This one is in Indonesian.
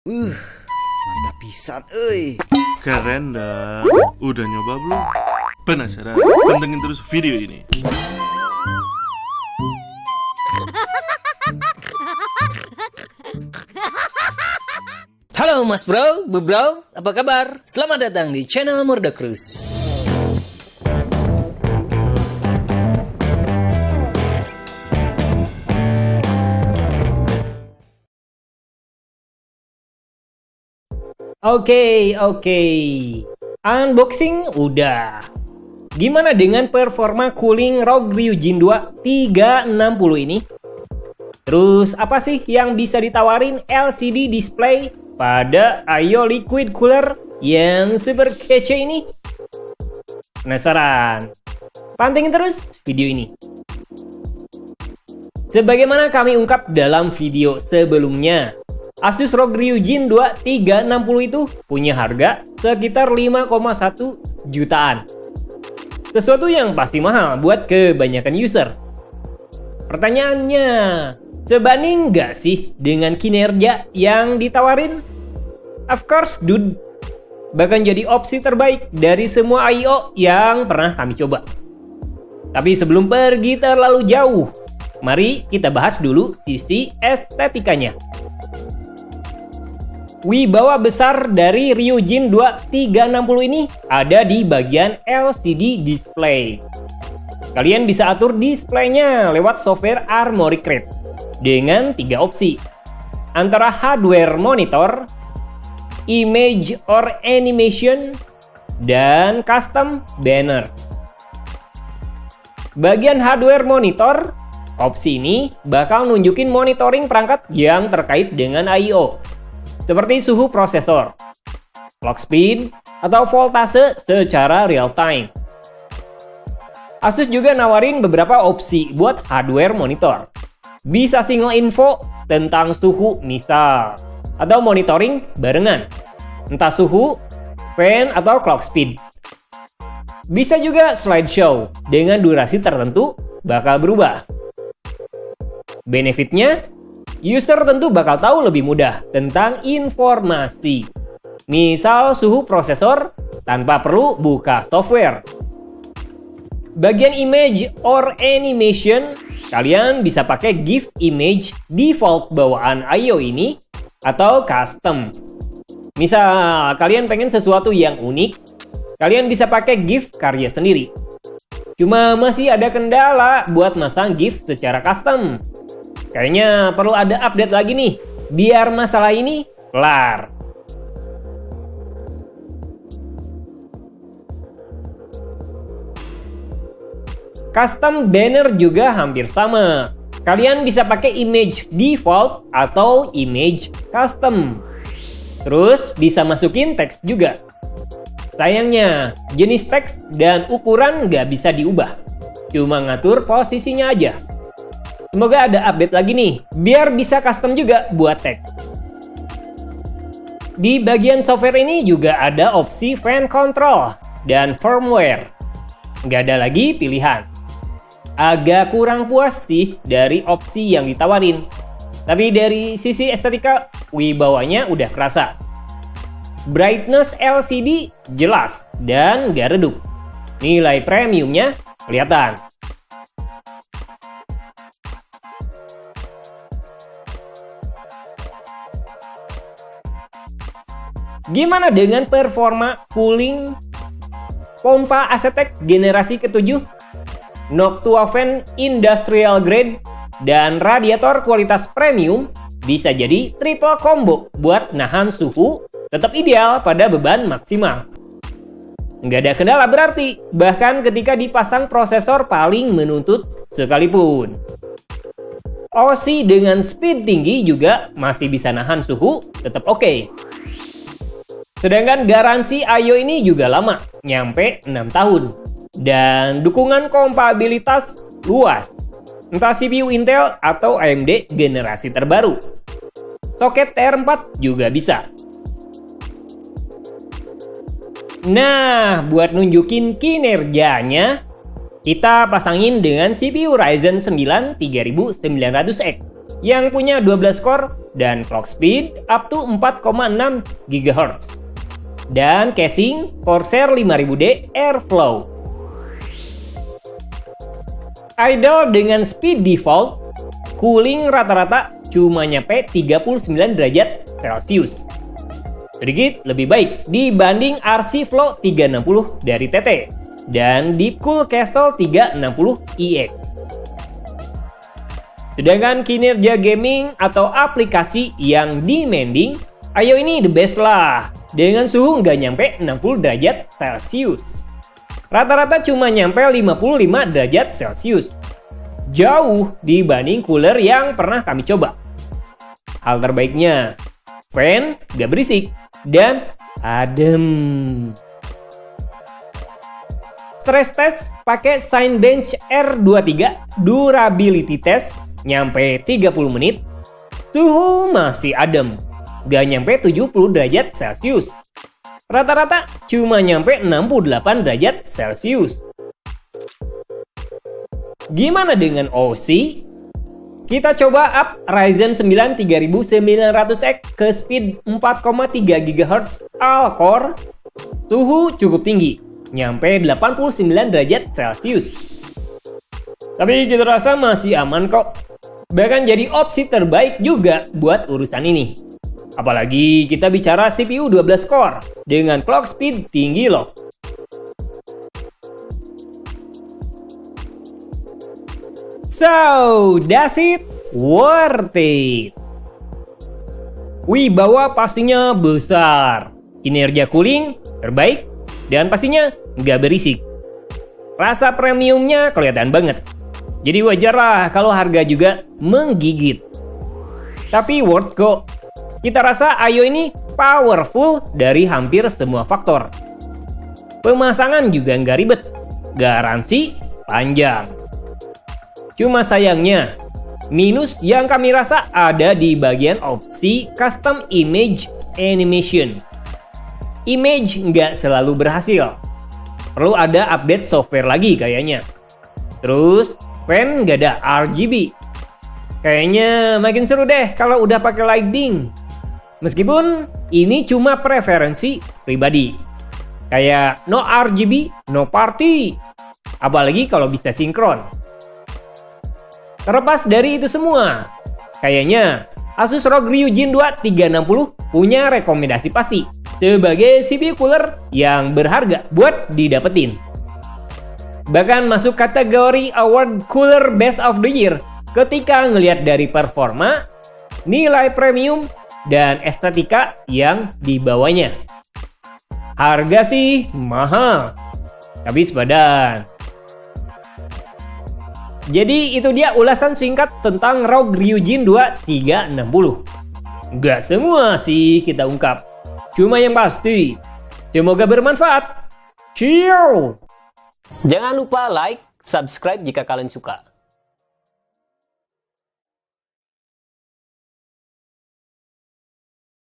Mantap pisan, euy. Keren dah. Udah nyoba belum? Penasaran? Pantengin terus video ini. Halo Mas Bro, Bu Bro, apa kabar? Selamat datang di channel Murdacruise. Oke. Unboxing udah. Gimana dengan performa cooling ROG Ryujin 2 360 ini? Terus apa sih yang bisa ditawarin LCD display pada Ayo Liquid Cooler yang super kece ini? Penasaran? Pantengin terus video ini. Sebagaimana kami ungkap dalam video sebelumnya, Asus ROG Ryujin 2 360 itu punya harga sekitar 5,1 jutaan. Sesuatu yang pasti mahal buat kebanyakan user. Pertanyaannya, sebanding nggak sih dengan kinerja yang ditawarin? Of course, dude. Bahkan jadi opsi terbaik dari semua I/O yang pernah kami coba. Tapi sebelum pergi terlalu jauh, mari kita bahas dulu sisi estetikanya. Wibawa besar dari Ryujin 2 360 ini ada di bagian LCD display. Kalian bisa atur displaynya lewat software Armoury Crate dengan 3 opsi, antara hardware monitor, image or animation, dan custom banner. Bagian hardware monitor, opsi ini bakal nunjukin monitoring perangkat yang terkait dengan I/O, seperti suhu prosesor, clock speed, atau voltase secara real time. Asus juga nawarin beberapa opsi buat hardware monitor. Bisa single info tentang suhu misal, atau monitoring barengan, entah suhu, fan, atau clock speed. Bisa juga slideshow dengan durasi tertentu bakal berubah. Benefitnya, user tentu bakal tahu lebih mudah tentang informasi. Misal suhu prosesor tanpa perlu buka software. Bagian image or animation, kalian bisa pakai GIF image default bawaan Ayo ini atau custom. Misal kalian pengen sesuatu yang unik, kalian bisa pakai GIF karya sendiri. Cuma masih ada kendala buat masang GIF secara custom. Kayaknya perlu ada update lagi nih, biar masalah ini kelar. Custom banner juga hampir sama. Kalian bisa pakai image default atau image custom. Terus bisa masukin teks juga. Sayangnya, jenis teks dan ukuran nggak bisa diubah. Cuma ngatur posisinya aja. Semoga ada update lagi nih, biar bisa custom juga buat teks. Di bagian software ini juga ada opsi fan control dan firmware. Nggak ada lagi pilihan. Agak kurang puas sih dari opsi yang ditawarin. Tapi dari sisi estetika, wibawanya udah kerasa. Brightness LCD jelas dan nggak redup. Nilai premiumnya kelihatan. Gimana dengan performa cooling? Pompa Asetek generasi ke-7, Noctua Fan Industrial Grade, dan radiator kualitas premium bisa jadi triple combo buat nahan suhu tetap ideal pada beban maksimal. Nggak ada kendala berarti, bahkan ketika dipasang prosesor paling menuntut sekalipun. OSI dengan speed tinggi juga masih bisa nahan suhu tetap oke. Sedangkan garansi Ayo ini juga lama, nyampe 6 tahun. Dan dukungan kompatibilitas luas, entah CPU Intel atau AMD generasi terbaru. Soket TR4 juga bisa. Nah, buat nunjukin kinerjanya, kita pasangin dengan CPU Ryzen 9 3900X. yang punya 12 core dan clock speed up to 4,6 GHz. Dan casing Corsair 5000D Airflow. Idle dengan speed default, cooling rata-rata cuma nyampe 39 derajat Celcius. Sedikit lebih baik dibanding RC Flow 360 dari TT dan Deep Cool Castle 360EX. Sedangkan kinerja gaming atau aplikasi yang demanding, Ayo ini the best lah, dengan suhu nggak nyampe 60 derajat Celcius. Rata-rata cuma nyampe 55 derajat Celcius. Jauh dibanding cooler yang pernah kami coba. Hal terbaiknya, fan nggak berisik dan adem. Stress test pakai Cinebench R23 durability test nyampe 30 menit. Suhu masih adem, nggak nyampe 70 derajat Celcius. Rata-rata cuma nyampe 68 derajat Celcius. Gimana dengan OC? Kita coba up Ryzen 9 3900X ke speed 4,3 GHz all-core. Suhu cukup tinggi, nyampe 89 derajat Celcius. Tapi kita rasa masih aman kok. Bahkan jadi opsi terbaik juga buat urusan ini. Apalagi kita bicara CPU 12 core dengan clock speed tinggi loh. So, that's it. Worth it. Wibawa pastinya besar. Kinerja cooling terbaik. Dan pastinya nggak berisik. Rasa premiumnya kelihatan banget. Jadi wajar lah kalau harga juga menggigit. Tapi worth kok. Kita rasa Ayo ini powerful dari hampir semua faktor. Pemasangan juga nggak ribet. Garansi panjang. Cuma sayangnya, minus yang kami rasa ada di bagian opsi custom image animation. Image nggak selalu berhasil. Perlu ada update software lagi kayaknya. Terus, fan nggak ada RGB. Kayaknya makin seru deh kalau udah pakai lighting. Meskipun ini cuma preferensi pribadi. Kayak no RGB, no party. Apalagi kalau bisa sinkron. Terlepas dari itu semua, kayaknya Asus ROG Ryujin 2 360 punya rekomendasi pasti sebagai CPU cooler yang berharga buat didapetin. Bahkan masuk kategori Award Cooler Best of the Year ketika ngelihat dari performa, nilai premium, dan estetika yang dibawanya. Harga sih mahal, tapi sepadan. Jadi itu dia ulasan singkat tentang ROG Ryujin 2 360. Nggak semua sih kita ungkap, cuma yang pasti. Semoga bermanfaat. Ciao! Jangan lupa like, subscribe jika kalian suka.